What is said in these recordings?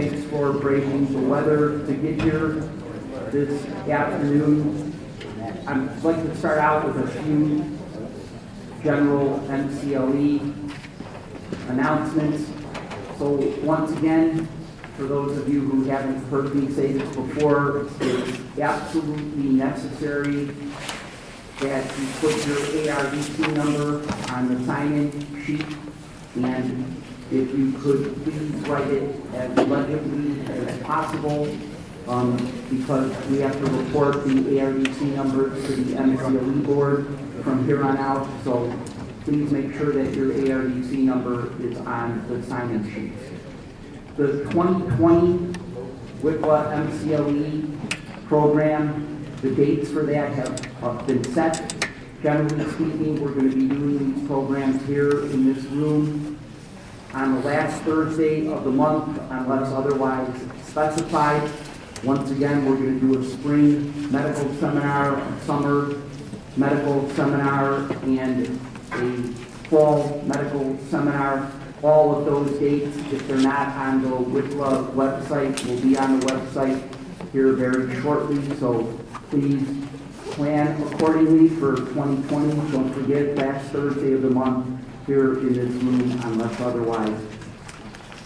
thanks for braving the weather to get here this afternoon. I'd like to start out with a few General MCLE announcements. So once again, for those of you who haven't heard me say this before, it's absolutely necessary that you put your ARDC number on the sign-in sheet, and if you could please write it as legibly as possible, because we have to report the ARDC numbers to the MCLE board from here on out. So please make sure that your ARDC number is on the sign-in sheet. The 2020 WICLA MCLE program, the dates for that have been set. Generally speaking, we're going to be doing these programs here in this room on the last Thursday of the month, unless otherwise specified. Once again, we're going to do a spring medical seminar, a summer medical seminar, and a fall medical seminar. All of those dates, if they're not on the WICLA website, will be on the website here very shortly. So please plan accordingly for 2020. Don't forget, last Thursday of the month here in this room, unless otherwise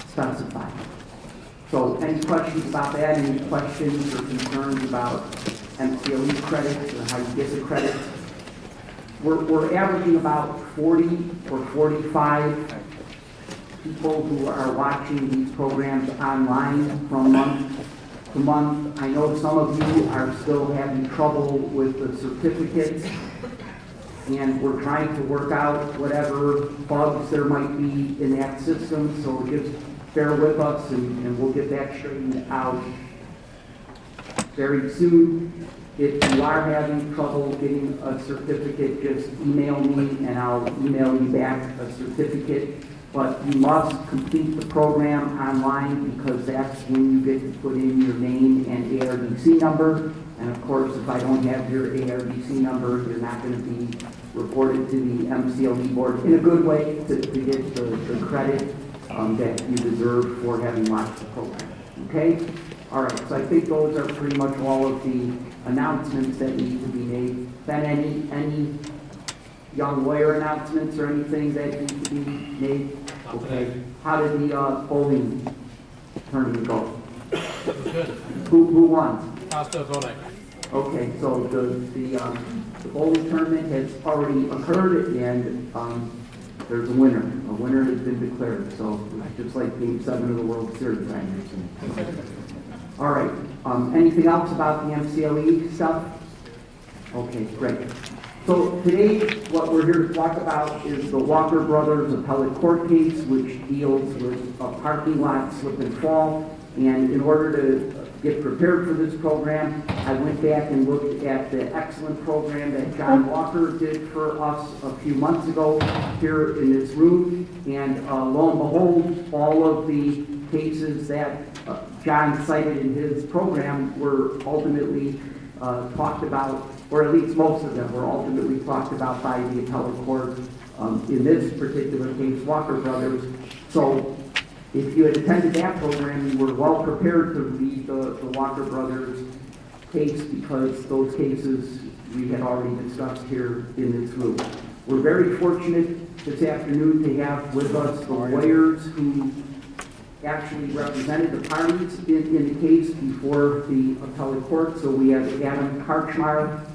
specified. So any questions about that? Any questions or concerns about MCLE credits or how you get the credits? We're averaging about 40 or 45 people who are watching these programs online from month to month. I know some of you are still having trouble with the certificates, and we're trying to work out whatever bugs there might be in that system, so just bear with us and we'll get that straightened out very soon. If you are having trouble getting a certificate, just email me and I'll email you back a certificate. But you must complete the program online, because that's when you get to put in your name and ARDC number. And of course, if I don't have your ARDC number, you're not going to be reported to the MCLE board in a good way to get the credit that you deserve for having watched the program. Okay? All right, so I think those are pretty much all of the announcements that need to be made. Ben, any young lawyer announcements or anything that need to be made? Okay. How did the bowling tournament go? Good. Who won? Costa voting. Okay, so the bowling tournament has already occurred, and there's a winner. A winner has been declared. So it's just like Game 7 of the World Series, I understand. All right. Anything else about the MCLE stuff? Okay, great. So today, what we're here to talk about is the Walker Brothers appellate court case, which deals with a parking lot slip and fall. And in order to get prepared for this program, I went back and looked at the excellent program that John Walker did for us a few months ago here in this room. And lo and behold, all of the cases that John cited in his program were ultimately talked about, or at least most of them were ultimately talked about by the appellate court in this particular case, Walker Brothers. So if you had attended that program, you were well prepared to read the Walker Brothers case, because those cases we had already discussed here in this room. We're very fortunate this afternoon to have with us the lawyers who actually represented the parties in the case before the appellate court. So we have Adam Karchmar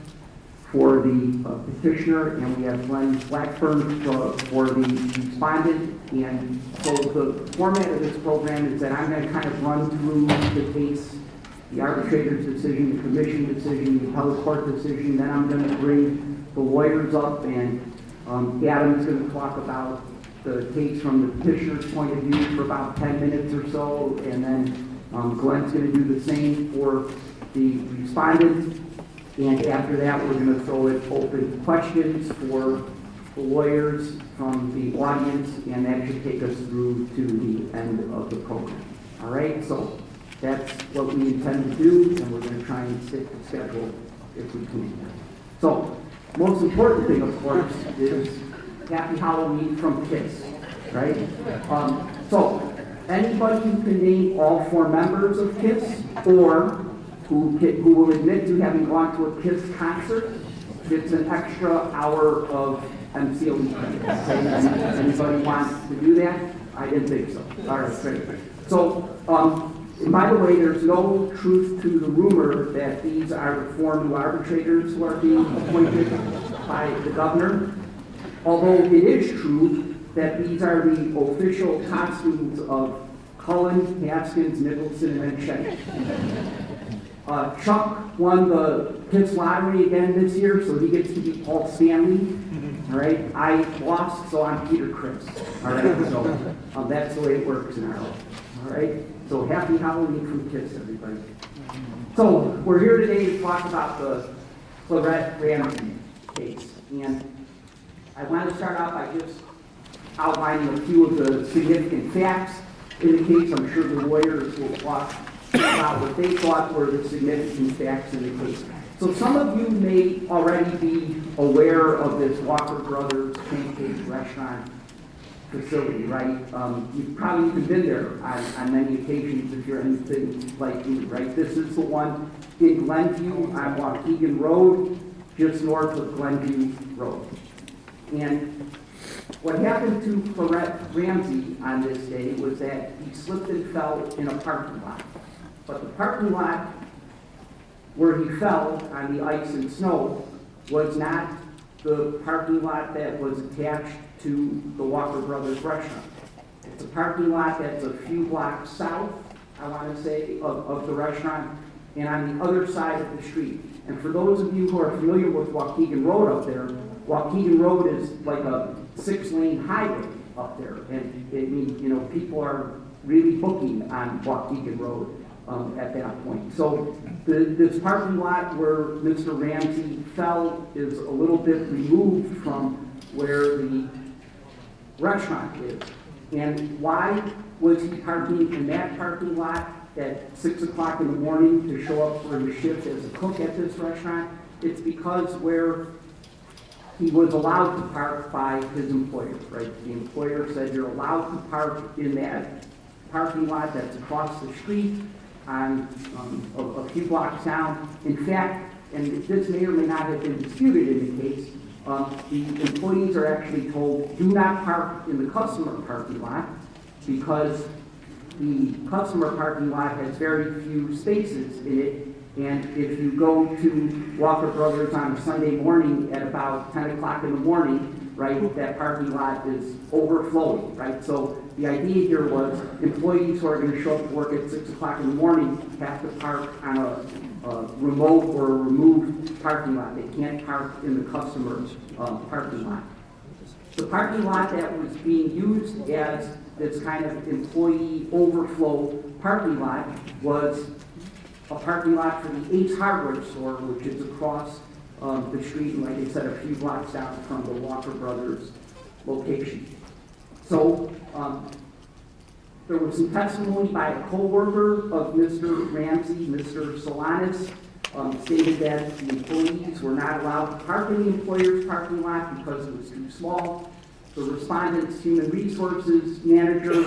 for the petitioner, and we have Glenn Blackburn for the respondent. And so the format of this program is that I'm going to kind of run through the case, the arbitrator's decision, the commission decision, the appellate court decision. Then I'm going to bring the lawyers up, and Adam's going to talk about the case from the petitioner's point of view for about 10 minutes or so, and then Glenn's going to do the same for the respondent. And after that, we're going to throw it open to questions for the lawyers from the audience, and that should take us through to the end of the program. All right, so that's what we intend to do, and we're going to try and stick to schedule if we can. So, most important thing, of course, is Happy Halloween from KISS, right? So, anybody who can name all 4 members of KISS or who will admit to having gone to a KISS concert gets an extra hour of MCLE credits. Anybody wants to do that? I didn't think so. All right, great. So, and by the way, there's no truth to the rumor that these are the 4 new arbitrators who are being appointed by the governor. Although it is true that these are the official costumes of Cullen, Haskins, Nicholson, and Shetty. Chuck won the KISS lottery again this year, so he gets to be Paul Stanley. All right, I lost, so I'm Peter Criss. All right, so that's the way it works in our life. All right, so happy Halloween from KISS, everybody. So we're here today to talk about the Clarette Ramsey case, and I want to start out by just outlining a few of the significant facts in the case. I'm sure the lawyers will talk about what they thought were the significant facts in the case. So some of you may already be aware of this Walker Brothers pancake restaurant facility, right? You've probably even been there on many occasions if you're anything like me, right? This is the one in Glenview on Waukegan Road, just north of Glenview Road. And what happened to Clarette Ramsey on this day was that he slipped and fell in a parking lot. But the parking lot where he fell on the ice and snow was not the parking lot that was attached to the Walker Brothers restaurant. It's a parking lot that's a few blocks south, I want to say, of the restaurant, and on the other side of the street. And for those of you who are familiar with Waukegan Road up there, Waukegan Road is like a 6-lane highway up there, and it means, you know, people are really booking on Waukegan Road at that point. So this parking lot where Mr. Ramsey fell is a little bit removed from where the restaurant is. And why was he parking in that parking lot at 6 o'clock in the morning to show up for his shift as a cook at this restaurant? It's because where he was allowed to park by his employer, right? The employer said you're allowed to park in that parking lot that's across the street on a few blocks down. In fact, and this may or may not have been disputed in the case, the employees are actually told, do not park in the customer parking lot because the customer parking lot has very few spaces in it. And if you go to Walker Brothers on a Sunday morning at about 10 o'clock in the morning, right, that parking lot is overflowing, right? So the idea here was employees who are going to show up to work at 6 o'clock in the morning have to park on a remote or a removed parking lot. They can't park in the customer's parking lot. The parking lot that was being used as this kind of employee overflow parking lot was a parking lot for the Ace Hardware store, which is across the street, and like I said, a few blocks down from the Walker Brothers location. So there was some testimony by a co-worker of Mr. Ramsey, Mr. Solanas, stated that the employees were not allowed to park in the employer's parking lot because it was too small. The respondent's human resources manager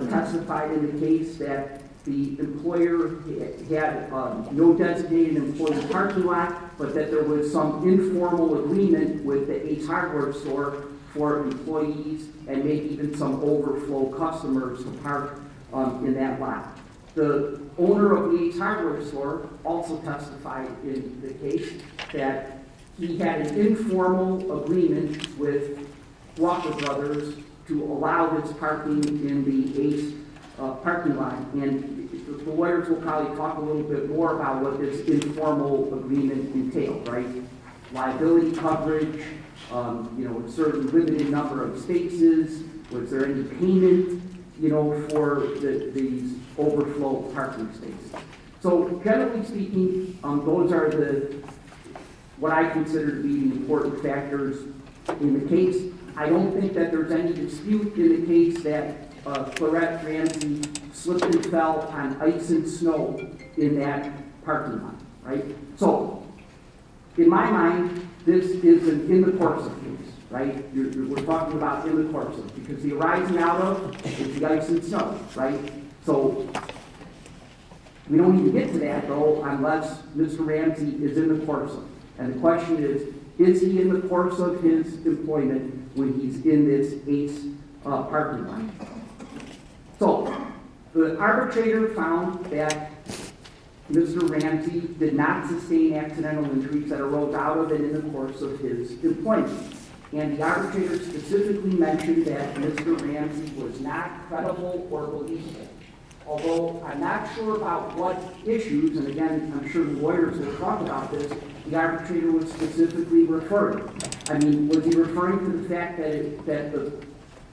testified in the case that the employer had no designated employee parking lot, but that there was some informal agreement with the Ace Hardware store for employees and maybe even some overflow customers to park in that lot. The owner of the Ace Hardware store also testified in the case that he had an informal agreement with Walker Brothers to allow this parking in the Ace parking lot. And the lawyers will probably talk a little bit more about what this informal agreement entailed, right? Liability coverage, you know, a certain limited number of spaces. Was there any payment, you know, for these overflow parking spaces? So generally speaking, those are what I consider to be the important factors in the case. I don't think that there's any dispute in the case that Clarette Ramsey slipped and fell on ice and snow in that parking lot, right? So, in my mind, this is an in the course of case, right? We're talking about in the course of, because the arising out of is the ice and snow, right? So we don't even get to that though unless Mr. Ramsey is in the course of. And the question is he in the course of his employment when he's in this ACE parking lot? So the arbitrator found that Mr. Ramsey did not sustain accidental injuries that arose out of and in the course of his employment. And the arbitrator specifically mentioned that Mr. Ramsey was not credible or believable. Although I'm not sure about what issues, and again, I'm sure the lawyers will talk about this, the arbitrator was specifically referring. I mean, was he referring to the fact that the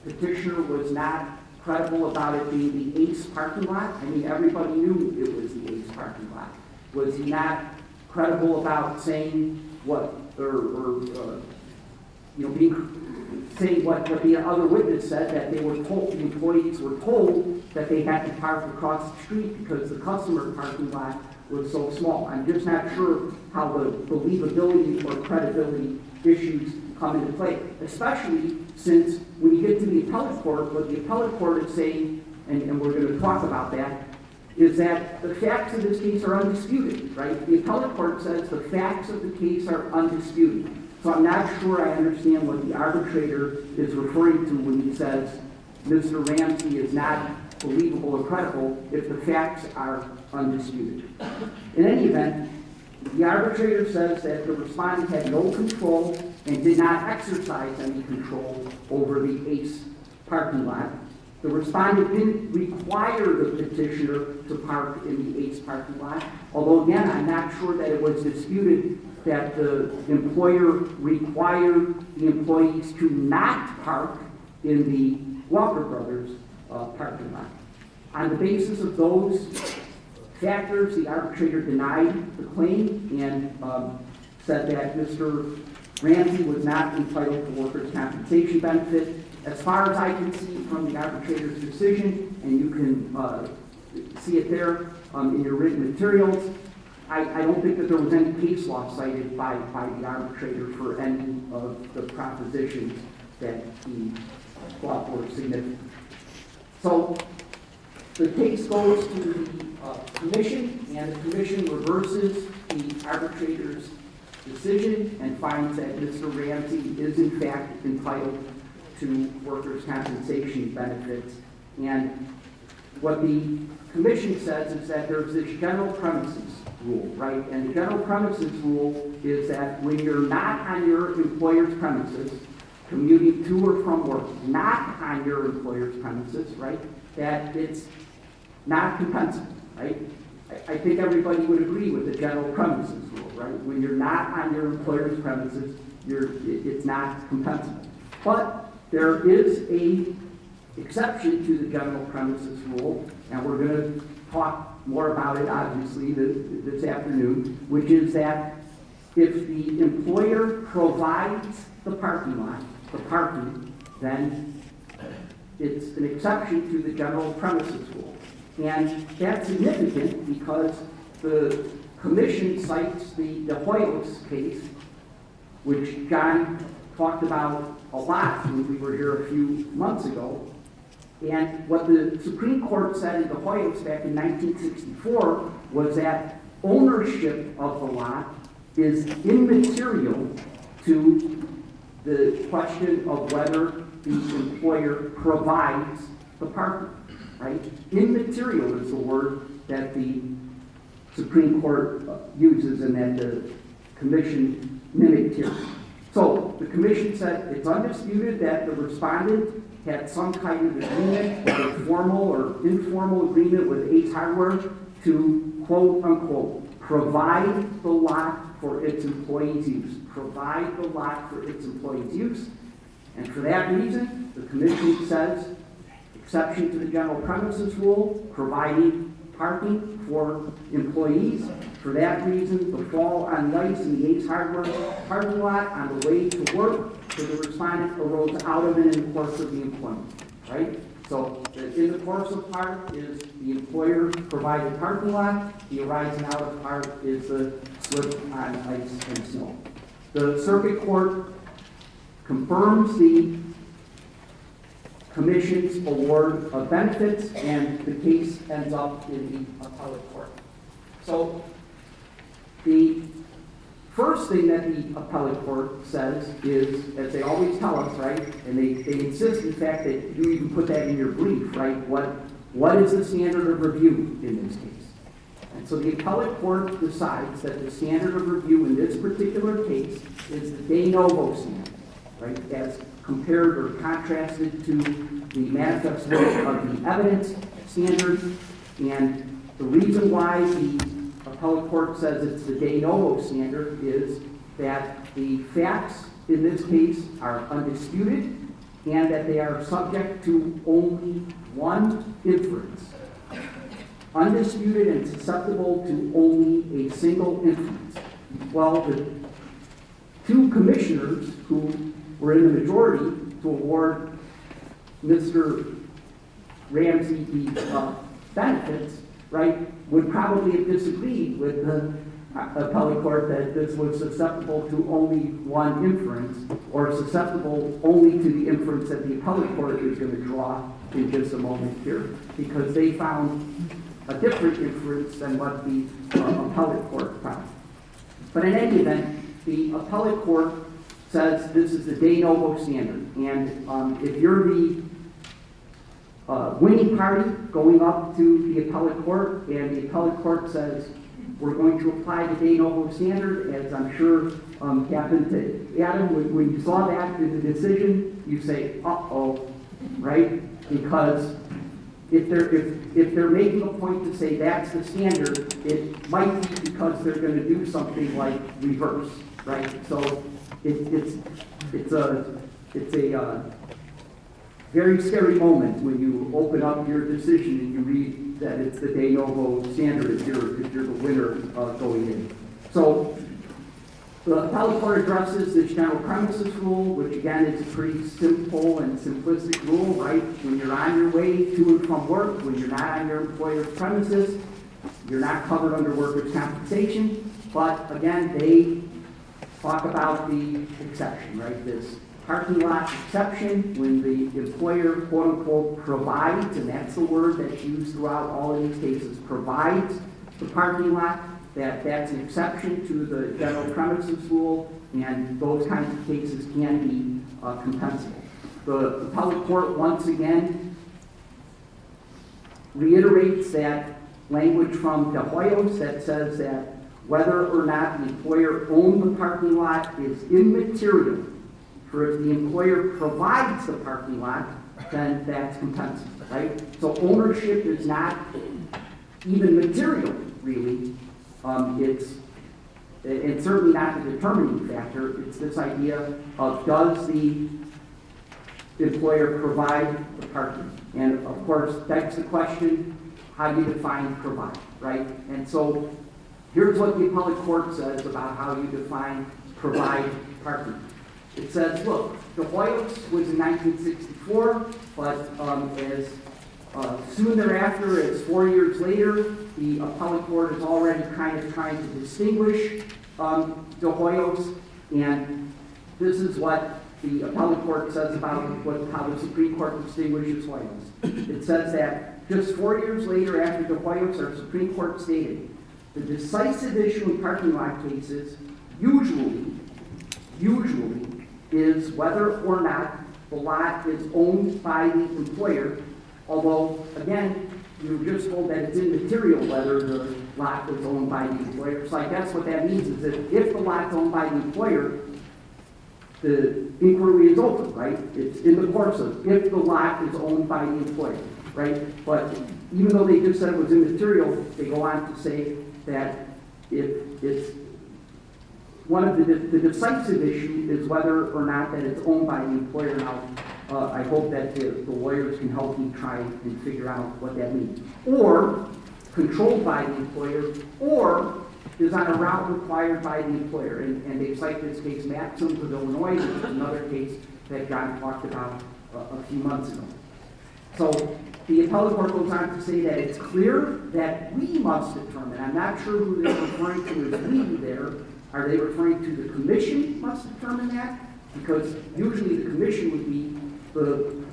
petitioner was not credible about it being the ACE parking lot? I mean, everybody knew it was the ACE parking lot. Was he not credible about saying what, saying what the other witness said, that they were told, the employees were told that they had to park across the street because the customer parking lot was so small? I'm just not sure how the believability or credibility issues come into play, especially since when you get to the appellate court, what the appellate court is saying, and we're going to talk about that, is that the facts of this case are undisputed, right? The appellate court says the facts of the case are undisputed. So I'm not sure I understand what the arbitrator is referring to when he says Mr. Ramsey is not believable or credible if the facts are undisputed. In any event, the arbitrator says that the respondent had no control and did not exercise any control over the ACE parking lot. The respondent didn't require the petitioner to park in the ACE parking lot, although again, I'm not sure that it was disputed that the employer required the employees to not park in the Walker Brothers parking lot. On the basis of those factors, the arbitrator denied the claim and said that Mr. Ramsey was not entitled to workers' compensation benefit. As far as I can see from the arbitrator's decision, and you can see it there in your written materials, I don't think that there was any case law cited by the arbitrator for any of the propositions that he thought were significant. So the case goes to the commission, and the commission reverses the arbitrator's decision and finds that Mr. Ramsey is in fact entitled to workers' compensation benefits. And what the commission says is that there's this general premises rule, right? And the general premises rule is that when you're not on your employer's premises, commuting to or from work, not on your employer's premises, right, that it's not compensable, right? I think everybody would agree with the general premises rule, right? When you're not on your employer's premises, it's not compensable. But there is a exception to the general premises rule, and we're going to talk more about it, obviously, this afternoon, which is that if the employer provides the parking lot, the parking, then it's an exception to the general premises rule. And that's significant because the commission cites the Hoyos case, which John talked about a lot when we were here a few months ago. And what the Supreme Court said in the Hoyos back in 1964 was that ownership of the lot is immaterial to the question of whether the employer provides the parking, right? Immaterial is the word that the Supreme Court uses and that the commission mimicked here. So the commission said it's undisputed that the respondent had some kind of agreement, whether formal or informal agreement with Ace Hardware to, quote unquote, provide the lot for its employees' use. Provide the lot for its employees' use. And for that reason, the commission says, exception to the general premises rule, providing parking for employees. For that reason, the fall on the ice in the Ace Hardware parking lot on the way to work for the respondent arose out of and in the course of the employment, right? So in the course of part is the employer provided parking lot, the arising out of part is the slip on ice and snow. The circuit court confirms the Commission's award of benefits, and the case ends up in the appellate court. So the first thing that the appellate court says is, as they always tell us, right, and they insist, in fact, that you even put that in your brief, right, what is the standard of review in this case? And so the appellate court decides that the standard of review in this particular case is the de novo standard, right, as compared or contrasted to the manifest weight of the evidence standard. And the reason why the appellate court says it's the de novo standard is that the facts in this case are undisputed and that they are subject to only one inference. Undisputed and susceptible to only a single inference. Well, the two commissioners who were in the majority to award Mr. Ramsey the benefits, right, would probably have disagreed with the appellate court that this was susceptible to only one inference, or susceptible only to the inference that the appellate court is going to draw in just a moment here, because they found a different inference than what the appellate court found. But in any event, the appellate court says this is the de novo standard, and if you're the winning party going up to the appellate court, and the appellate court says we're going to apply the de novo standard, as I'm sure happened to Adam, when you saw that in the decision, you say, uh-oh, right? Because if they're making a point to say that's the standard, it might be because they're going to do something like reverse, right? So it's a very scary moment when you open up your decision and you read that it's the de novo standard if you're the winner going in. So the appellate court addresses the general premises rule, which again is a pretty simple and simplistic rule, right? When you're on your way to and from work, when you're not on your employer's premises, you're not covered under workers' compensation. But again, they talk about the exception, right? This parking lot exception, when the employer, quote unquote, provides, and that's the word that's used throughout all of these cases, provides the parking lot, that's an exception to the general premises rule, and those kinds of cases can be compensable. The appellate court once again reiterates that language from De Hoyos that says that whether or not the employer owned the parking lot is immaterial. For if the employer provides the parking lot, then that's compensable, right? So ownership is not even material, really. It's certainly not the determining factor. It's this idea of, does the employer provide the parking? And of course, that's the question, how do you define provide, right? And so here's what the appellate court says about how you define provide parking. It says, look, De Hoyos was in 1964, but as soon thereafter, as 4 years later, the appellate court is already kind of trying to distinguish De Hoyos, and this is what the appellate court says about how the Supreme Court distinguishes Hoyos. It says that just 4 years later after De Hoyos, our Supreme Court stated, the decisive issue in parking lot cases usually is whether or not the lot is owned by the employer, although, again, you were just told that it's immaterial whether the lot was owned by the employer. So I guess what that means is that if the lot's owned by the employer, the inquiry is open, right? It's in the course of if the lot is owned by the employer, right? But even though they just said it was immaterial, they go on to say that if it's one of the decisive issue is whether or not that it's owned by the employer. Now, I hope that the lawyers can help me try and figure out what that means. Or controlled by the employer, or is on a route required by the employer. And they cite this case, Maxims of Illinois, which is another case that John talked about a few months ago. So the appellate court goes on to say that it's clear that we must determine. I'm not sure who they're referring to as we there. Are they referring to the commission must determine that? because usually the commission would be the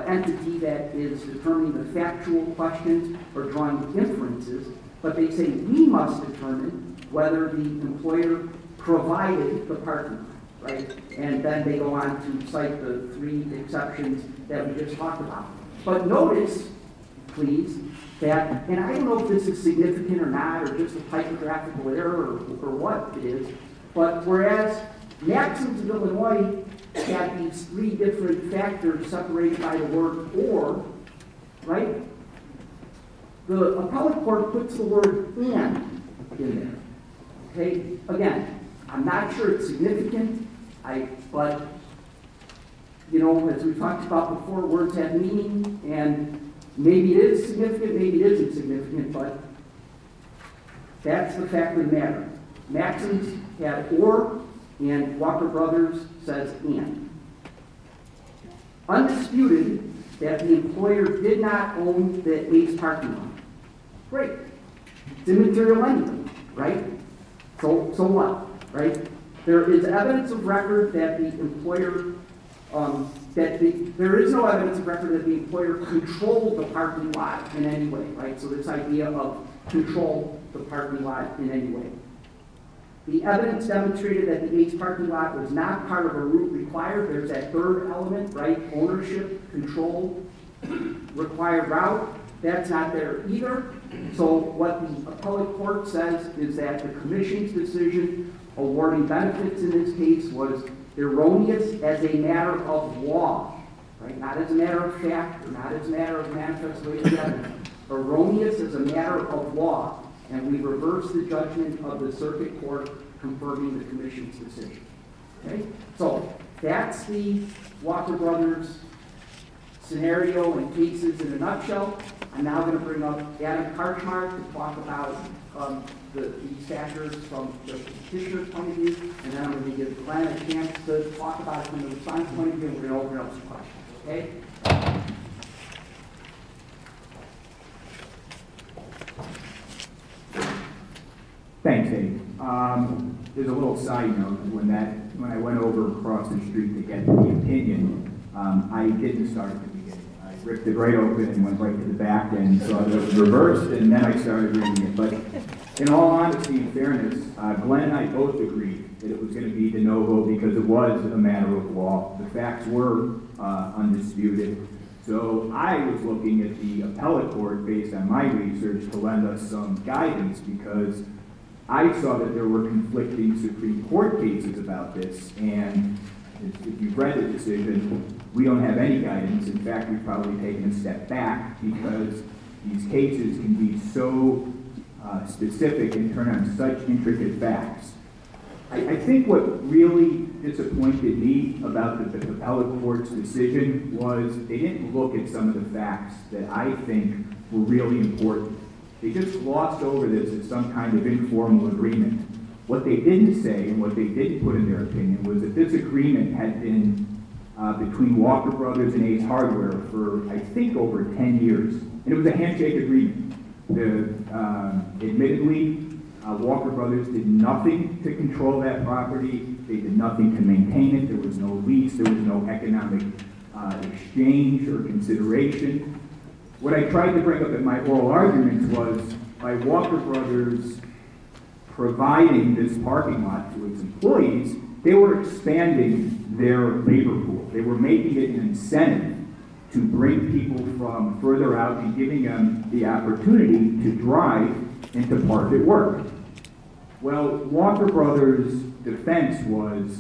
entity that is determining the factual questions or drawing inferences, but they say we must determine whether the employer provided the parking lot, right? And then they go on to cite the 3 exceptions that we just talked about. But notice, please, that, and I don't know if this is significant or not, or just a typographical error, or what it is, but whereas Maxims of Illinois had these 3 different factors separated by the word or, right? The appellate court puts the word and in there. Okay? Again, I'm not sure it's significant, but, you know, as we talked about before, words have meaning, and maybe it is significant, maybe it isn't significant, but that's the fact of the matter. Maxims had or, and Walker Brothers says and. Undisputed that the employer did not own the Ace parking lot. Great. It's immaterial anyway, right? So what, right? There is evidence of record that the employer, there is no evidence of record that the employer controlled the parking lot in any way, right? So this idea of control the parking lot in any way. The evidence demonstrated that the Ace parking lot was not part of a route required. There's that 3rd element, right? Ownership, control, required route. That's not there either. So what the appellate court says is that the commission's decision awarding benefits in this case was erroneous as a matter of law, right? Not as a matter of fact, or not as a matter of manifest way of evidence. Erroneous as a matter of law. And we reverse the judgment of the circuit court confirming the commission's decision. Okay? So that's the Walker Brothers scenario and cases in a nutshell. I'm now going to bring up Adam Karchmark to talk about these factors from the petitioner's point of view, and then I'm going to give Glenn a chance to talk about it from the response point of view, and we're going to open up some questions. Okay? Thanks, Dave. There's a little side note. When I went over across the street to get the opinion, I didn't start at the beginning. I ripped it right open and went right to the back and saw that it was reversed, and then I started reading it. But in all honesty and fairness, Glenn and I both agreed that it was going to be de novo because it was a matter of law. The facts were undisputed. So I was looking at the appellate court based on my research to lend us some guidance because I saw that there were conflicting Supreme Court cases about this, and if you've read the decision, we don't have any guidance. In fact, we've probably taken a step back because these cases can be so specific and turn on such intricate facts. I think what really disappointed me about the appellate court's decision was they didn't look at some of the facts that I think were really important. They just glossed over this as some kind of informal agreement. What they didn't say and what they didn't put in their opinion was that this agreement had been between Walker Brothers and Ace Hardware for, I think, over 10 years. And it was a handshake agreement. Admittedly, Walker Brothers did nothing to control that property. They did nothing to maintain it. There was no lease. There was no economic exchange or consideration. What I tried to bring up in my oral arguments was by Walker Brothers providing this parking lot to its employees, they were expanding their labor pool. They were making it an incentive to bring people from further out and giving them the opportunity to drive and to park at work. Well, Walker Brothers' defense was,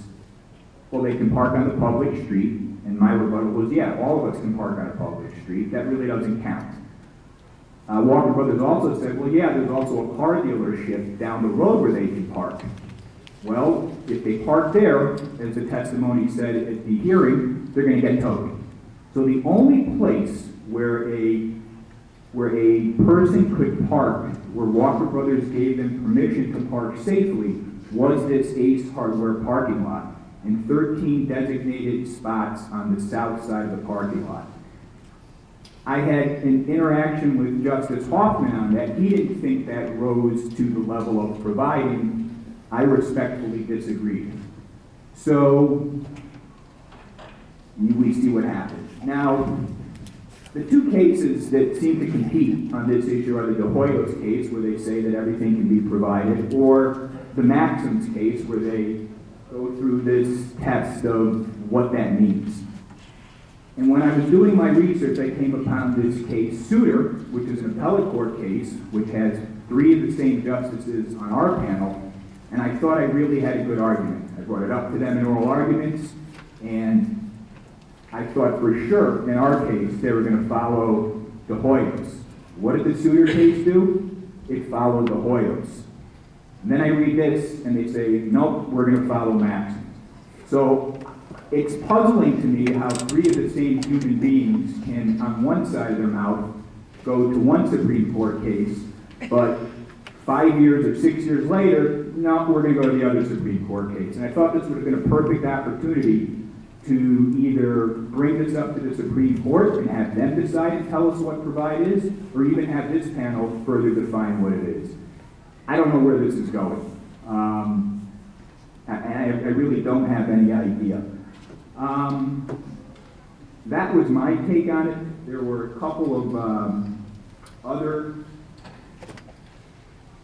well, they can park on the public street. And my rebuttal was, yeah, all of us can park on a public street. That really doesn't count. Walker Brothers also said, well, yeah, there's also a car dealership down the road where they can park. Well, if they park there, as the testimony said at the hearing, they're going to get towed. So the only place where a person could park, where Walker Brothers gave them permission to park safely, was this Ace Hardware parking lot, and 13 designated spots on the south side of the parking lot. I had an interaction with Justice Hoffman on that. He didn't think that rose to the level of providing. I respectfully disagreed. So we see what happens. Now, the two cases that seem to compete on this issue are the De Hoyos case, where they say that everything can be provided, or the Maxims case, where they go through this test of what that means. And when I was doing my research, I came upon this case, Souter, which is an appellate court case, which has 3 of the same justices on our panel, and I thought I really had a good argument. I brought it up to them in oral arguments, and I thought for sure, in our case, they were going to follow De Hoyos. What did the Souter case do? It followed De Hoyos. And then I read this, and they say, nope, we're going to follow Maxims. So it's puzzling to me how 3 of the same human beings can, on one side of their mouth, go to one Supreme Court case, but 5 years or 6 years later, no, we're going to go to the other Supreme Court case. And I thought this would have been a perfect opportunity to either bring this up to the Supreme Court and have them decide and tell us what provide is, or even have this panel further define what it is. I don't know where this is going. I really don't have any idea. That was my take on it. There were a couple of other...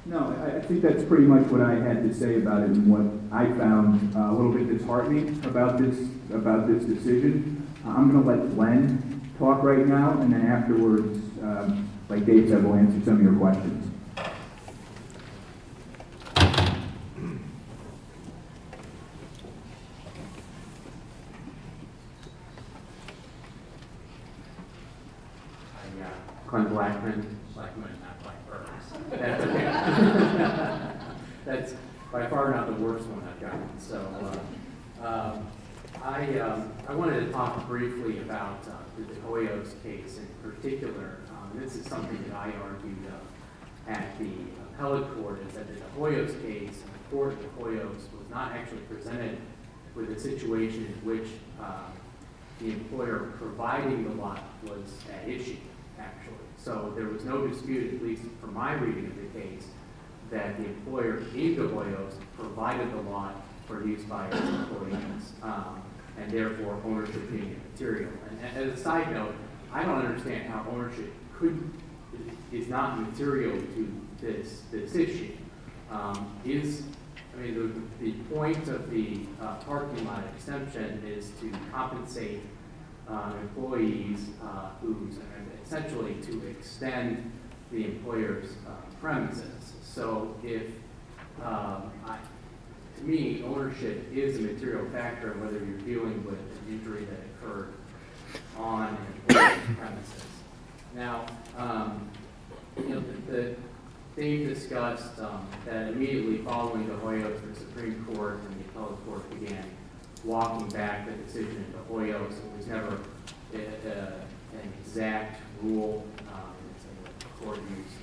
No, I think that's pretty much what I had to say about it, and what I found a little bit disheartening about this decision. I'm going to let Glenn talk right now, and then afterwards, like Dave said, we'll answer some of your questions. Glenn Blackman, not Black Burns. That's okay. That's by far not the worst one I've gotten. So I wanted to talk briefly about the De Hoyos case in particular. This is something that I argued at the appellate court, is that the De Hoyos case, the court of De Hoyos, was not actually presented with a situation in which the employer providing the lot was at issue, actually. So there was no dispute, at least from my reading of the case, that the employer in De Hoyos provided the lot for use by its employees, and therefore ownership being immaterial. And as a side note, I don't understand how ownership is not material to this issue. The point of the parking lot exemption is to compensate employees who's essentially to extend the employer's premises. So if, to me, ownership is a material factor in whether you're dealing with an injury that occurred on an employer's premises. Now, Dave discussed that immediately following De Hoyos, the Supreme Court and the appellate court began walking back the decision in De Hoyos. It was never an exact rule. The court used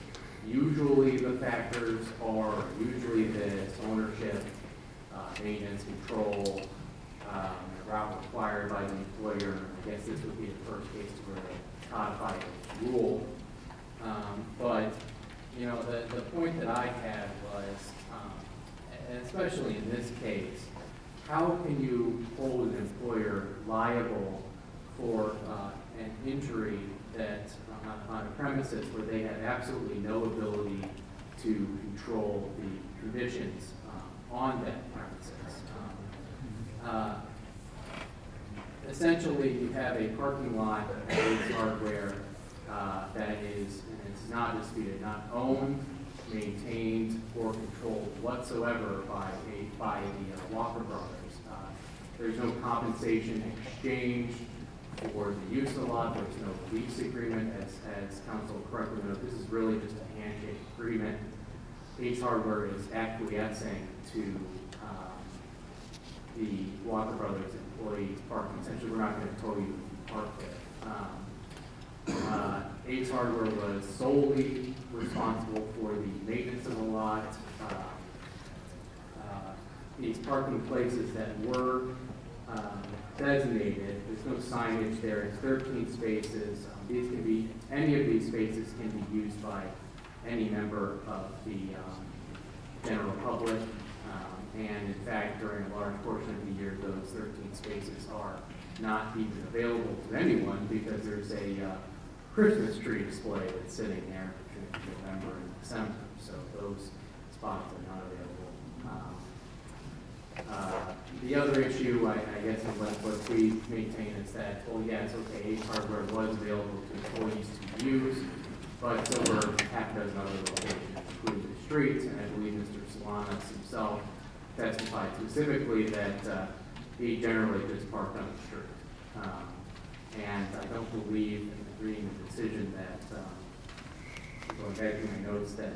usually the factors are usually this ownership, maintenance, control, route required by the employer. I guess this would be the first case where they codified the rule. But the point that I had was, and especially in this case, how can you hold an employer liable for an injury that on a premises where they have absolutely no ability to control the conditions on that premises? Essentially, you have a parking lot at Ace Hardware that is, and it's not disputed, not owned, maintained, or controlled whatsoever by the Walker brothers. There's no compensation exchange for the use of the lot. There's no lease agreement, as counsel correctly noted. This is really just a handshake agreement. Ace Hardware is acquiescing to the Walker brothers employees parking. Essentially, we're not going to tow you park there. Ace Hardware was solely responsible for the maintenance of the lot. These parking places that were designated, there's no signage there. It's 13 spaces. These can be, any of these spaces can be used by any member of the general public, And in fact, during a large portion of the year, those 13 spaces are not even available to anyone because there's a Christmas tree display that's sitting there between November and December. So those spots are not available. The other issue, I guess, is what we maintain is that, well, yeah, it's okay, Ace Hardware was available to employees to use, but so were half a dozen other locations, including the streets, and I believe Mr. Solanas himself testified specifically that he generally just parked on the street. And I don't believe in reading the decision that, going back to my notes, that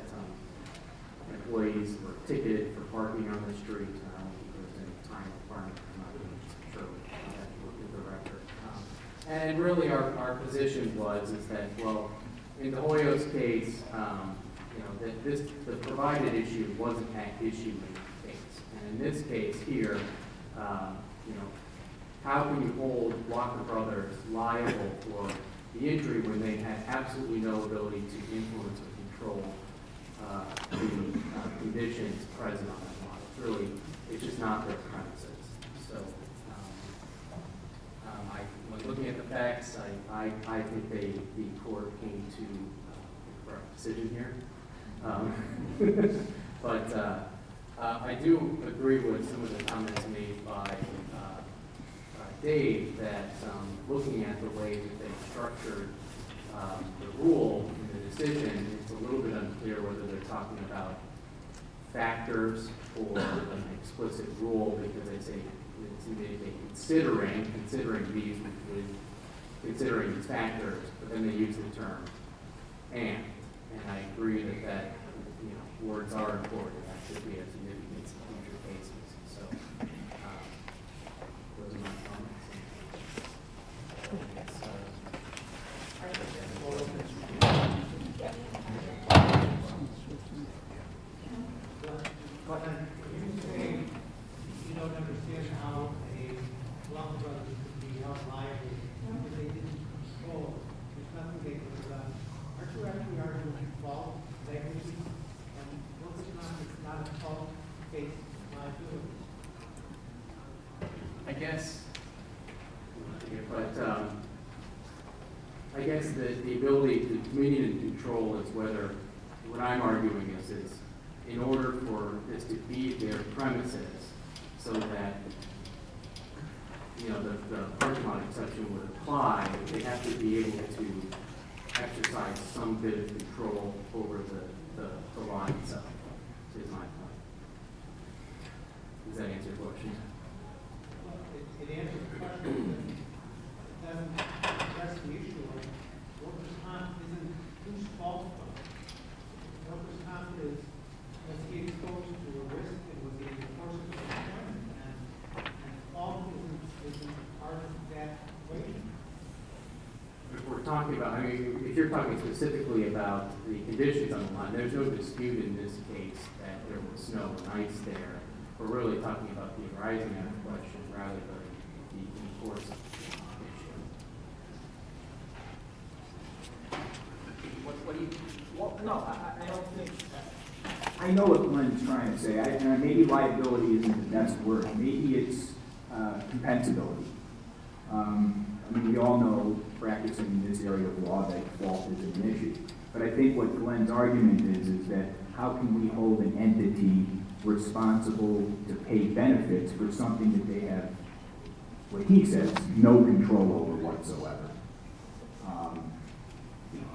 employees were ticketed for parking on the street. I don't think there was any time requirement. I'm not really sure. I have to look at the record. And really our position is that, well, in the Hoyos case, that the provided issue wasn't at issue in the case. And in this case here, how can you hold Walker Brothers liable for the injury when they had absolutely no ability to influence or control the conditions present on that lot? It's just not their premises. So, when looking at the facts, I think the court came to the correct decision here. But I do agree with some of the comments made by Dave that looking at the way that they structured the rule in the decision, it's a little bit unclear whether they're talking about factors or an explicit rule, because they say considering these, considering these factors, but then they use the term and I agree that words are important. That should be a significance in future cases. So those are my comments. You say you don't understand how a Walker Brothers could be held liable because they didn't control. There's nothing they could have done. Aren't you actually arguing fault, negligence, and most of the time it's not a fault-based liability? I guess, but I guess the ability to communicate and control is whether, what I'm arguing is in order for this to be their premises so that, the parking lot exception would apply, they have to be able to exercise some bit of control over the lot itself, is my point. Does that answer your question? Well, it answers the question. It doesn't address the issue of workers' comp isn't whose fault it was. Workers' comp is, was he exposed to a risk and was he enforced to employment? And fault isn't part of that equation. If we're talking about, if you're talking specifically about the conditions on the lot, there's no dispute in this case that there was snow and ice there. We're really talking about the arising out of question rather than the enforcement issue. What do you, well, no, I don't think I know what Glenn's trying to say. And maybe liability isn't the best word. Maybe it's compensability. We all know, practicing in this area of law, that fault is an issue. But I think what Glenn's argument is that how can we hold an entity responsible to pay benefits for something that they have, what he says, no control over whatsoever?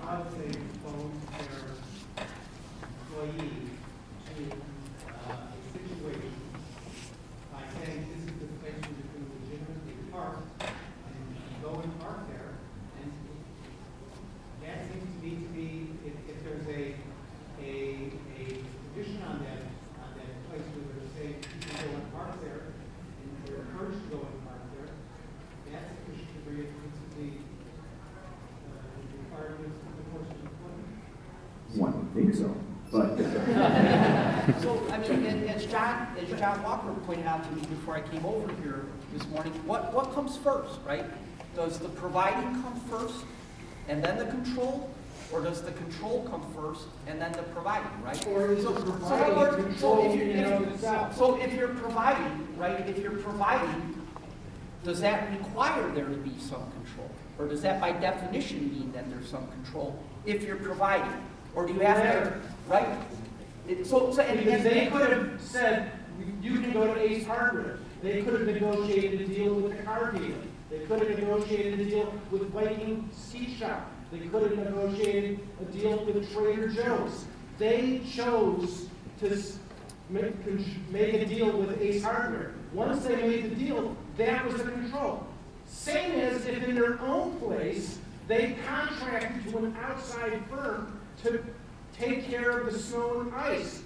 How do they expose their employee to a situation by saying this is the place where you can legitimately park and go and park there? And that seems to me to be, if there's a condition on that place where they say you can go and park there and they're encouraged to go and park there, that's sufficient degree of principally requirements of the course of employment. One would think so. But so. I mean, as John Walker pointed out to me before I came over here this morning, what comes first, right? Does the providing come first, and then the control, Or does the control come first and then the providing, right? Or is it in other providing words, control if in and of itself? so if you're providing, right, if you're providing, does that require there to be some control? Or does that by definition mean that there's some control if you're providing? Or do you have to, right? Because they could have said, you can go to Ace Hardware. They could have negotiated a deal with the car dealer. They could have negotiated a deal with Viking Ski Shop. They could have negotiated a deal with Trader Joe's. They chose to make a deal with Ace Hardware. Once they made the deal, that was the control. Same as if in their own place, they contracted to an outside firm to take care of the snow and ice.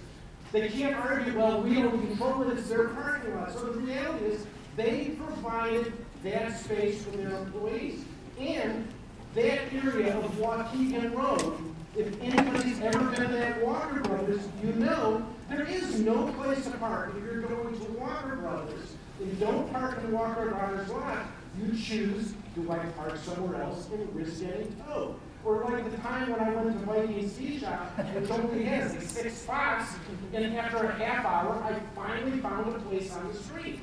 They can't argue, well, we don't control it, it's their parking lot. So the reality is, they provided that space for their employees. And that area of Waukegan Road, if anybody's ever been at Walker Brothers, you know there is no place to park. If you're going to Walker Brothers, if you don't park in Walker Brothers lot, you choose, do I park somewhere else and risk getting towed? Or like the time when I went to Viking Ski Shop, which only has like 6 spots, and after a half hour, I finally found a place on the street.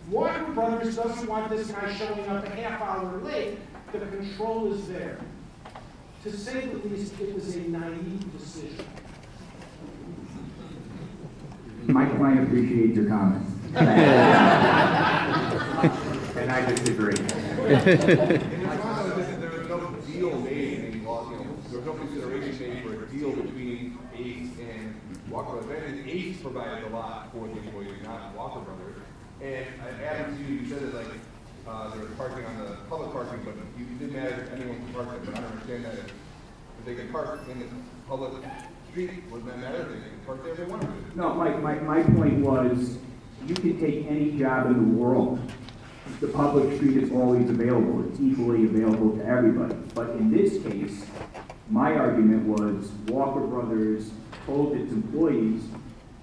Walker Brothers doesn't want this guy showing up a half hour late. The control is there. To say the least, it was a naive decision. My client appreciates your comments. And I disagree. There was no deal made, there was no consideration made for a deal between Ace and Walker Brothers. Ace provided a lot for the employees, not Walker Brothers. And Adam, you said it like there was parking on the public parking, but you didn't matter if anyone could park there. But I don't understand that if they could park in the public street, wouldn't that matter? They could park there if they wanted to. No, my point was, you can take any job in the world. The public street is always available. It's equally available to everybody. But in this case, my argument was Walker Brothers told its employees,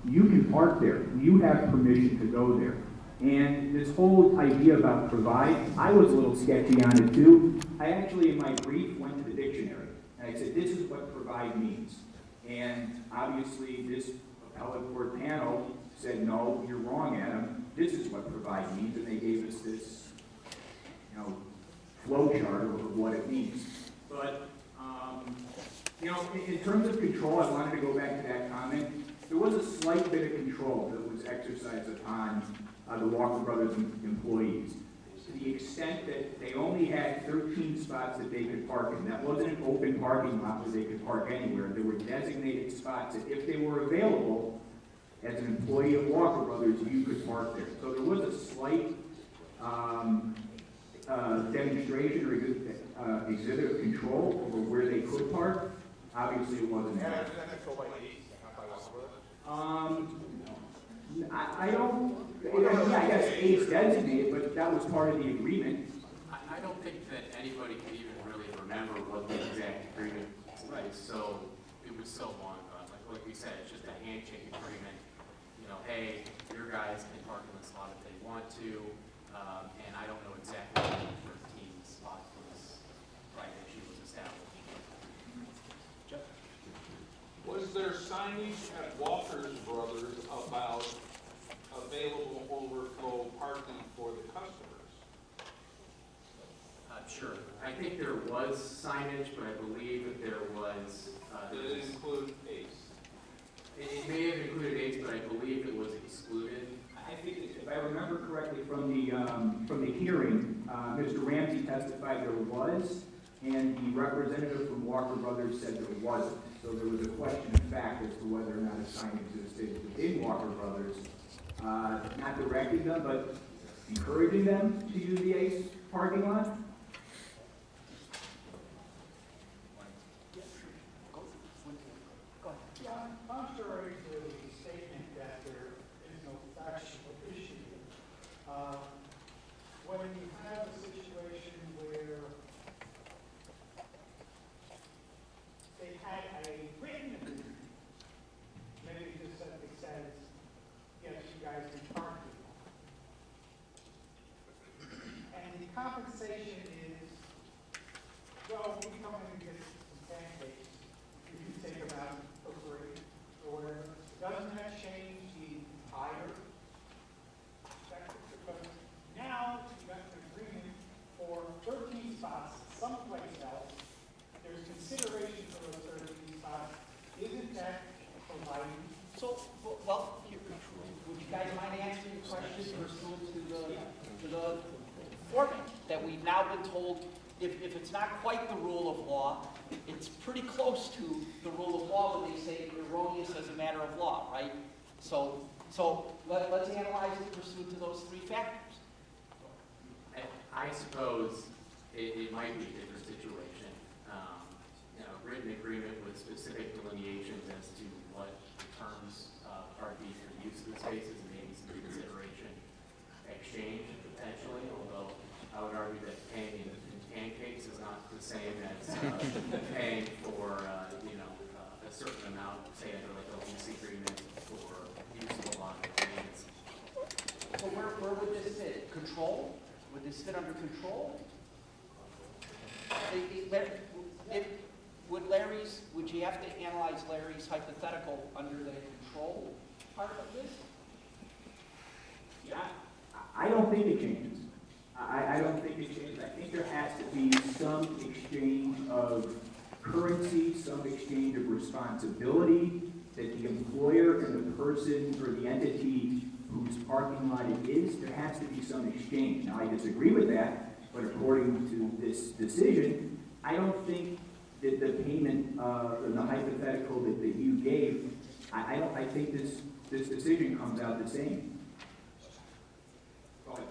you can park there. You have permission to go there. And this whole idea about provide, I was a little sketchy on it too. I actually, in my brief, went to the dictionary. And I said, this is what provide means. And obviously, this appellate court panel said, no, you're wrong, Adam. This is what provide means. And they gave us this, flow chart of what it means. But, in terms of control, I wanted to go back to that comment. There was a slight bit of control that was exercised upon the Walker Brothers employees, to the extent that they only had 13 spots that they could park in. That wasn't an open parking lot where they could park anywhere. There were designated spots that if they were available, as an employee of Walker Brothers, you could park there. So there was a slight demonstration or exhibit of control over where they could park. Obviously, it wasn't And there. is that controlled by Ace, not by Walker Brothers? I don't, yeah, I guess Ace designated, but that was part of the agreement. I don't think that anybody can even really remember what the exact agreement was. So it was so long ago. Like we said, it's just a handshake agreement. Hey, your guys can park in the slot if they want to, and I don't know exactly what the 13 spot was right as she was established. Was there signage at Walker's Brothers about available overflow parking for the customers? Sure. I think there was signage, but I believe that there was. Did it include Ace? It may have included Ace, but I believe it was excluded. I think, if I remember correctly from the hearing, Mr. Ramsey testified there was, and the representative from Walker Brothers said there wasn't. So there was a question of fact as to whether or not a sign existed within Walker Brothers, not directing them, but encouraging them to use the Ace parking lot. Contrary to the statement that there is no factual issue, when you have a situation where they had a written agreement, maybe just simply says, yes, you guys can park here. And the compensation is, well, we come in and get some pancakes, well, would you guys mind answering the question pursuant to the format that we've now been told, if it's not quite the rule of law, it's pretty close to the rule of law when they say erroneous as a matter of law, right? So let's analyze it pursuant to those three factors. I suppose it might be a different situation. Written agreement with specific delineations as to what the terms are be for the use of the spaces and maybe some consideration exchange potentially, although I would argue that paying in pancakes is not the same as paying for a certain amount, say under like a lease agreement for use of a lot of things. So where would this fit? Control? Would this fit under control? Would you have to analyze Larry's hypothetical under the control part of this? Yeah, I don't think it changes. I don't think it changes. I think there has to be some exchange of currency, some exchange of responsibility that the employer and the person or the entity whose parking lot it is, there has to be some exchange. Now, I disagree with that, but according to this decision, I don't think that the payment, the hypothetical that you gave, I think this decision comes out the same. Go ahead.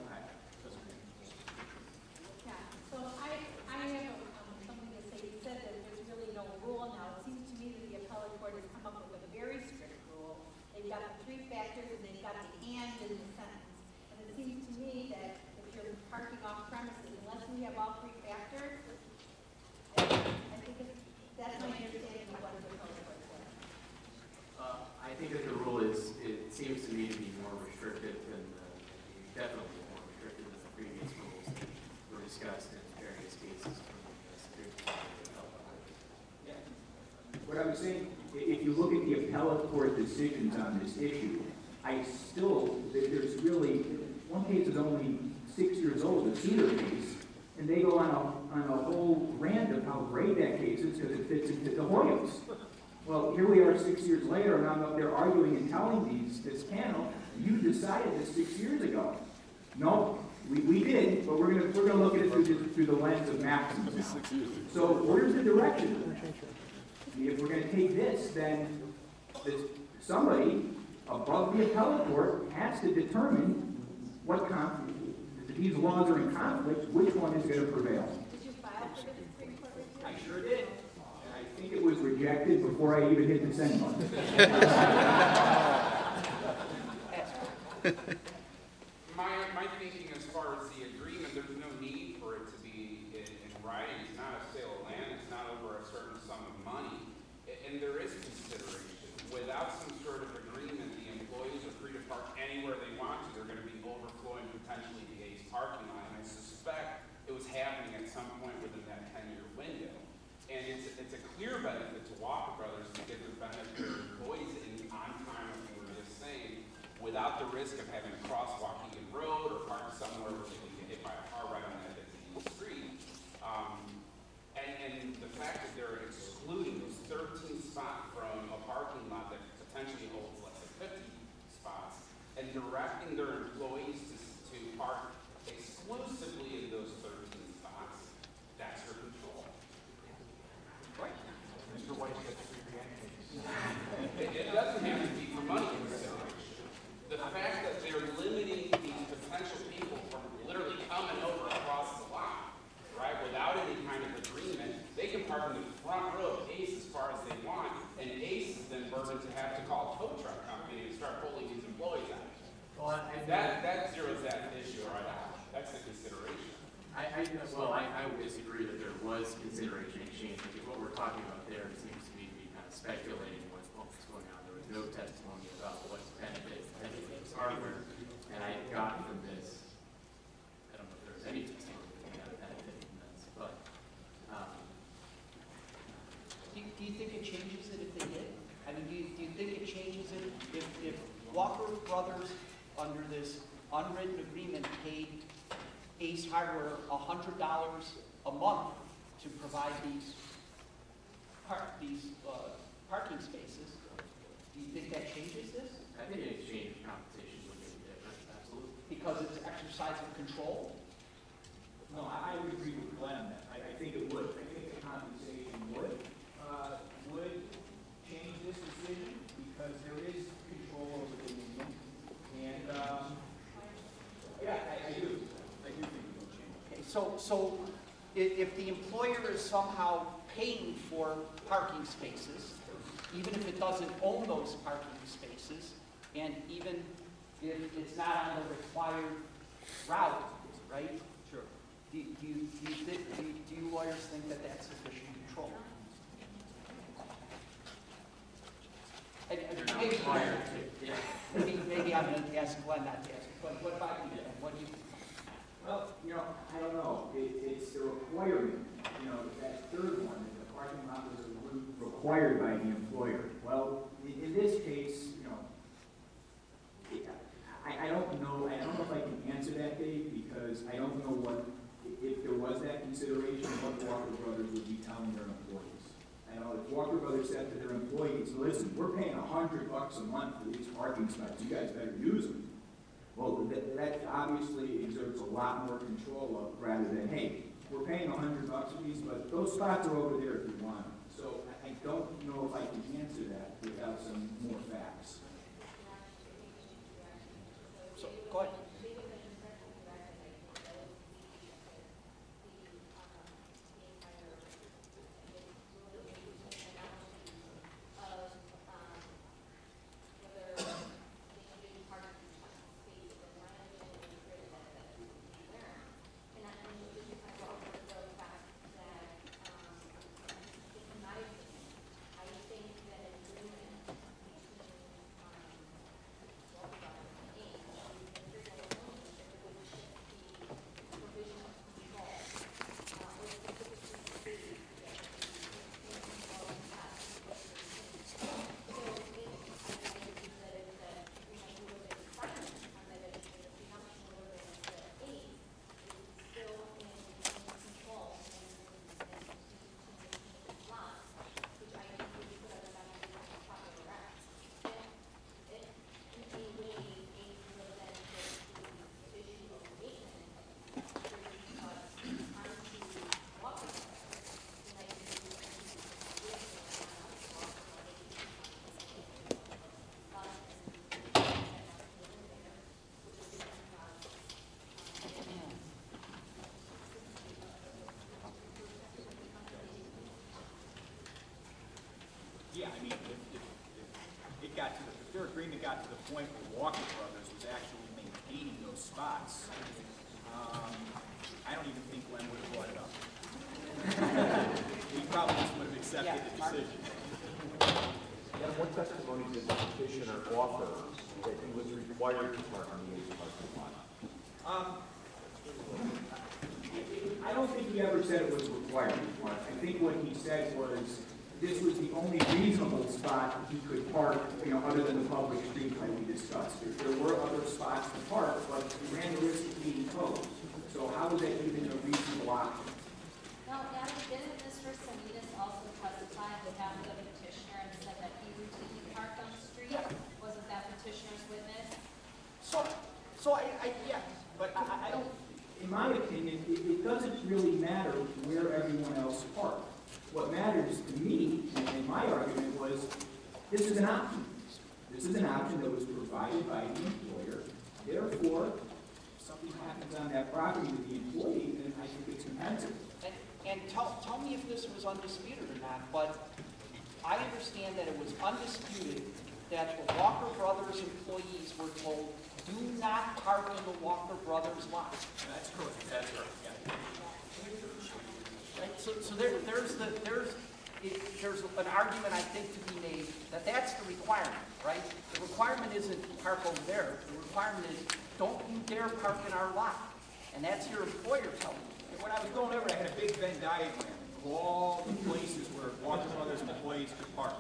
Yeah, so I have something to say. You said that there's really no rule now. It seems to me that the appellate court has come up with a very strict rule. They've got the three factors and they've got the and in the sentence. And it seems to me that if you're parking off premises, unless we have all three factors, I think that's my understanding of what the appellate court said. I think that the rule it seems to me to be more restrictive than definitely more restrictive than the previous rules that were discussed in various cases from the Supreme Court. What I'm saying, if you look at the appellate court decisions on this issue, there's really, one case is only 6 years old, the Cedar case, and they go on a whole rant of how great that case is because it fits into the Hoyos. Well, here we are 6 years later, and I'm up there arguing and telling this panel, you decided this 6 years ago. No, we did, but we're gonna look at it through the lens of maxims now. So where's the direction? I mean, if we're gonna take this, then somebody above the appellate court has to determine what if these laws are in conflict, which one is going to prevail. Did you file for the Supreme Court review? I sure did. And I think it was rejected before I even hit the send button. My thinking as far as the agreement, there's no need for it to be in writing. It's not a sale of land. It's not over a certain sum of money. And there is consideration. Without some sort of agreement, the employees are free to park anywhere they want to. They're going to be overflowing potentially the A's parking lot. And I suspect it was happening at some point within that 10-year window. And it's a clear benefit to Walker Brothers to get the benefit of their employees on time, as we were just saying, without the risk of having to crosswalk Egan Road or park somewhere where they can get hit by a car right on that busy street. And the fact that they're excluding those 13 spots from a parking lot that potentially holds less than 50 spots and directing their employees to park exclusively in those 13 spots, that's their control. Right. Mr. White gets It doesn't have to be for money consideration. The fact that they're limiting these potential people from literally coming over across the lot, right, without any kind of agreement, they can park in the front row of Ace as far as they want, and Ace is then burdened to have to call a tow truck company and start pulling these employees out. Well, That zeroes that issue right out. That's the consideration. I would disagree that there was consideration exchange, because what we're talking about there seems to me to be kind of speculating what's going on. There was no testimony about what benefits this hardware, and I got from this, I don't know if there was any testimony that had a benefit from this, but Do you think it changes it if they did? I mean, do you think it changes it if Walker Brothers, under this unwritten agreement, paid Ace Hardware $100 a month to provide these parking spaces? Do you think that changes this? I think an exchange of compensation would make a difference, absolutely. Because it's exercise of control? No, I would agree with Glenn on that. I think it would. I think the compensation would change this decision because there is control over the union. And, yeah, I do. I do think it will change. Okay, so if the employer is somehow paying for parking spaces, even if it doesn't own those parking spaces, and even if it's not on the required route, right? Sure. Do you lawyers think that that's sufficient control? You're not required to, yeah. Maybe I'm going to ask Glenn not to ask, but what about you, Dan? What do you think? Well, I don't know. It's the requirement, that third one, that the parking lot was required by the employer. Well, in this case, I don't know. I don't know if I can answer that, Dave, because I don't know if there was that consideration, what Walker Brothers would be telling their employees. I know if Walker Brothers said to their employees, listen, we're paying $100 a month for these parking spots. You guys better use them. Well, that obviously exerts a lot more control of rather than, hey, we're paying $100 for these, but those spots are over there if you want them. So I don't know if I can answer that without some more facts. So, go ahead. Yeah, I mean, if their agreement got to the point where Walker Brothers was actually maintaining those spots, I don't even think Glenn would have brought it up. He probably just would have accepted the decision. And what testimony did the petitioner offer that he was required to park in the Ace parking lot? I don't think he ever said it was required, Mark. I think what he said was this was the only reasonable spot he could park, other than the public street like we discussed. There were other spots to park, but he ran the risk of being towed. So how was that even a reasonable option? Now, Adam, didn't Mr. Salinas also testify on behalf of the petitioner and said that he routinely parked on the street? Yeah. Wasn't that petitioner's witness? Yeah, but I don't. In my opinion, it doesn't really matter where everyone else parked. What matters to me, and my argument was, this is an option. This is an option that was provided by the employer. Therefore, if something happens on that property to the employee, then I think it's compensable. And tell me if this was undisputed or not, but I understand that it was undisputed that the Walker Brothers employees were told, do not park in the Walker Brothers lot. That's correct. That's right. Yeah. Right? So there's an argument, I think, to be made that that's the requirement, right? The requirement isn't park over there. The requirement is don't you dare park in our lot. And that's your employer telling you. And when I was going over, I had a big Venn diagram of all the places where Walker Brothers employees could park.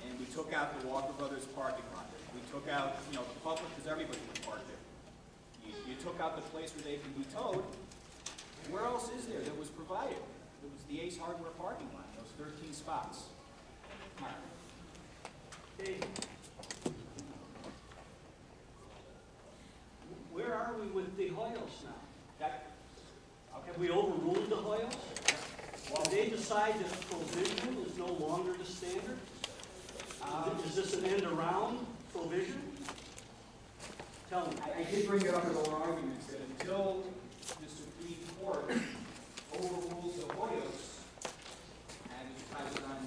And we took out the Walker Brothers parking lot. We took out, the public, because everybody can park there. You took out the place where they can be towed. Where else is there that was provided? It was the Ace Hardware parking lot, those 13 spots. All right. Dave? we with the Hoyos now? Have we overruled the Hoyos? Did they decide that provision is no longer the standard? Is this an end around provision? Tell me. I did bring it up in oral arguments that until the Supreme Court overrules the Hoyos, and I was on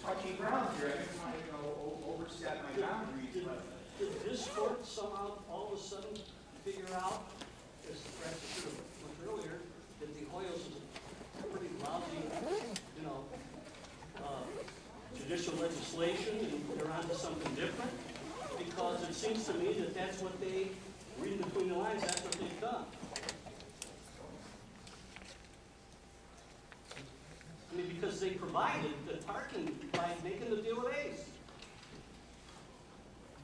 touchy ground here, I didn't want to overstep my boundaries, but Did this court somehow all of a sudden figure out, as Francis should have looked earlier, that the Hoyos is a pretty lousy, judicial legislation, and they're onto something different? Because it seems to me that that's what they, reading between the lines, that's what they've done. I mean, because they provided the parking by making the deal with Ace.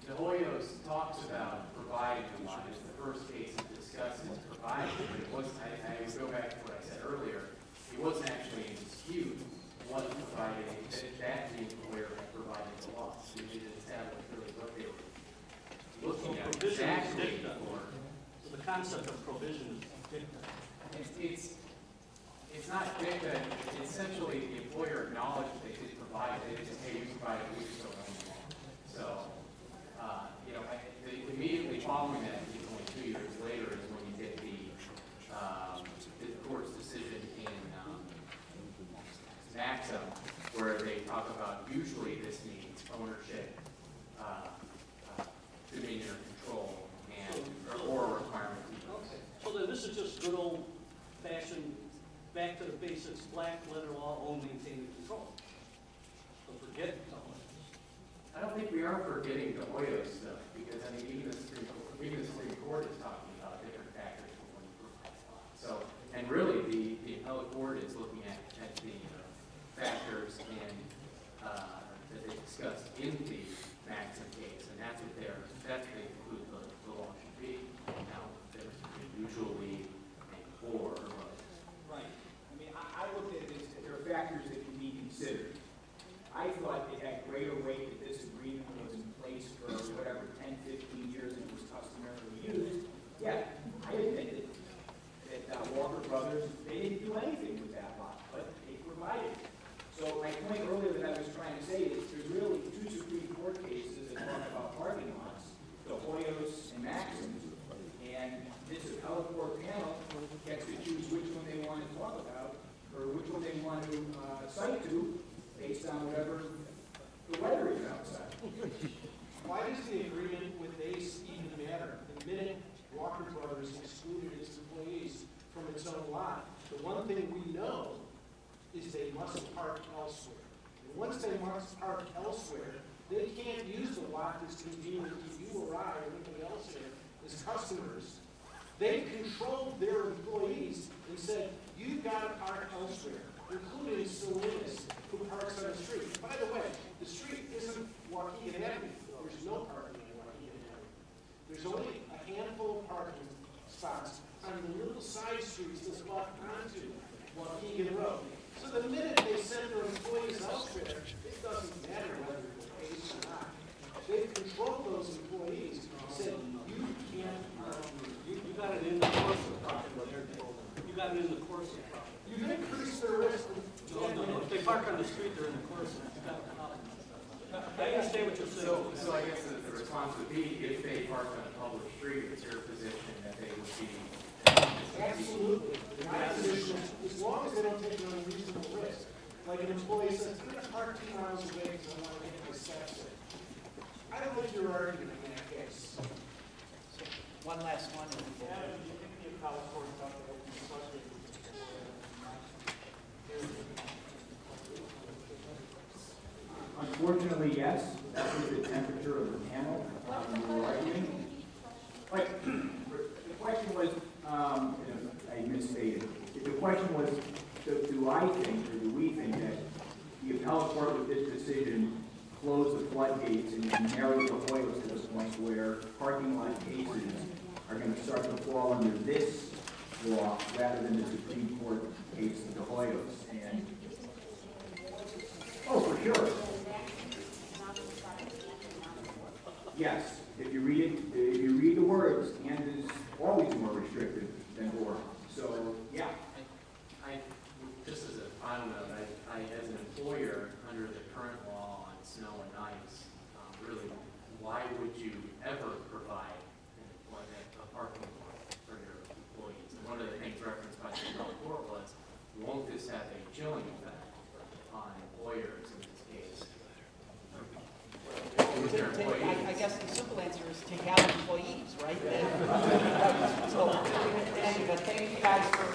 The Hoyos talks about providing the lot. It's the first case it discusses providing, but it wasn't, I would go back to what I said earlier, it wasn't actually in dispute what provided, that the employer had provided the lot. We didn't establish really what they were looking at Provision is exactly dicta. for. So the concept of provision is dicta. It's not dicta, it's essentially the employer acknowledged they did provide, they just, hey, you provided, we just don't own the law. So, immediately following that, I think only 2 years later, is when you get the court's decision in Maxim, where they talk about usually this means ownership, dominion or control, and or requirement. Okay. So then this is just good old fashioned, back to the basics, black letter law, own, maintain, and control. So forget the Hoyos. I don't think we are forgetting the Hoyos stuff, because I mean, even the Supreme Court is talking about different factors for when you provide the law. So, and really, the appellate court is looking at the factors that they discussed in the Maxim case, and that's what they conclude the law should be. Now, there's usually a core, but right. I mean, I looked at it as there are factors that can be considered. I thought it had greater weight that this agreement was in place for whatever, 10, 15 years and it was customarily used. Yeah, I admit that Walker Brothers, they didn't do anything with that lot, but they provided it. So my point earlier that I was trying to say is there's really 2 Supreme Court cases that talk about parking lots, the Hoyos and Maxims, and this appellate court panel gets to choose which one they want to talk about or which one they want to cite to based on whatever the weather is outside. Why does the agreement with ACE even matter? The minute Walker Brothers excluded its employees from its own lot, the one thing we know is they must park elsewhere. And once they must park elsewhere, they can't use the lot that's convenient to you or I or anybody else here as customers. They controlled their employees and said, you've got to park elsewhere, including Salinas, who parks on the street. By the way, the street isn't Waukegan Avenue. There's no parking on Waukegan Avenue. There's only a handful of parking spots on the little side streets that walk onto Waukegan Road. So the minute they send their employees elsewhere, it doesn't matter whether it's ACE or not. They've controlled those employees and said, you can't You got it in the course of the property. You got it in the course of the property. you can increase their risk. No. If they park on the street, they're in the course of it. I understand what you're saying. So I guess the response would be, if they park on a public street, it's your position that they would be. Absolutely. My position is, as long as they don't take an unreasonable risk, like an employee says, I'm going to park 2 miles away because I want to get my steps in. I don't think you're arguing in that case. One last one. Adam, do you think the appellate court thought that open discussion? Unfortunately, yes. That was the temperature of the panel we were arguing. But the question was, I misstated. The question was, do I think, or do we think that the appellate court with this decision closed the floodgates and narrowed the Hoyos to the point where parking lot cases are going to start to fall under this law rather than the Supreme Court case of the Hoyos? And oh, for sure. Yes, if if you read the words, and is always more restrictive than or. So, yeah. Just as a final note, as an employer, under the current law on snow and ice, really, why would you ever provide a parking lot for your employees? And one of the things referenced by the appellate court was, won't this have a chilling effect on employers in this case? I guess the simple answer is to have employees, right? So, anyway, thank you guys for